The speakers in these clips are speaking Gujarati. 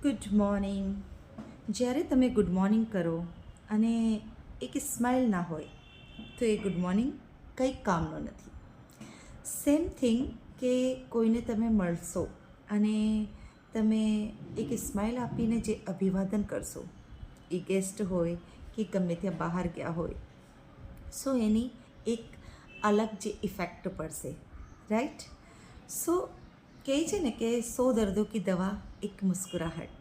Good morning. જ્યારે તમે ગુડ મોર્નિંગ કરો અને એક સ્માઇલ ના હોય તો એ ગુડ મોર્નિંગ કંઈક કામનું નથી. સેમ થિંગ કે કોઈને તમે મળશો અને તમે એક સ્માઇલ આપીને જે અભિવાદન કરશો, એ ગેસ્ટ હોય કે ગમે ત્યાં બહાર ગયા હોય, સો એની એક અલગ જે ઇફેક્ટ પડશે, રાઈટ? સો કહે છે ને કે 100 દર્દો કી દવા એક મુસ્કુરાહટ.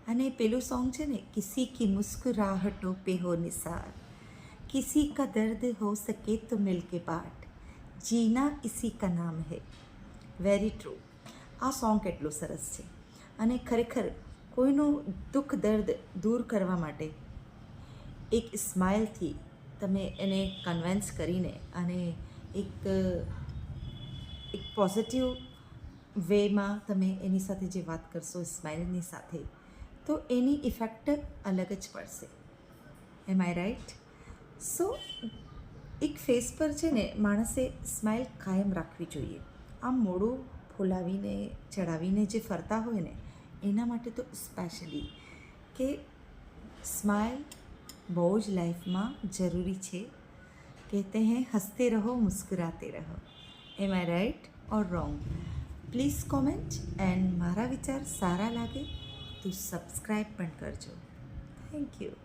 અને પેલું સોંગ છે ને, કિસી કી મુસ્કુરાહટો પે હો નિસાર, કિસી કા દર્દ હો સકે તો મિલ કે બાટ, જીના ઇસી કા નામ હૈ. Very true. આ સોંગ કેટલું સરસ છે. અને ખરેખર કોઈનું દુઃખ દર્દ દૂર કરવા માટે એક સ્માઇલથી તમે એને કન્વિન્સ કરીને અને એક પોઝિટિવ વેમાં તમે એની સાથે જે વાત કરશો સ્માઇલની સાથે, તો એની ઇફેક્ટ અલગ જ પડશે. એમ આઈ રાઈટ? સો એક ફેસ પર છે ને માણસે સ્માઇલ કાયમ રાખવી જોઈએ. આમ મોઢું ફૂલાવીને ચડાવીને જે ફરતા હોય ને, એના માટે તો સ્પેશિયલી કે સ્માઇલ બહુ જ લાઈફમાં જરૂરી છે. કહેતે હૈ હસતે રહો મુસ્કરાતે રહો. Am I right or wrong? Please comment. And મારા વિચાર સારા લાગે તો સબસ્ક્રાઈબ પણ કરજો. Thank you.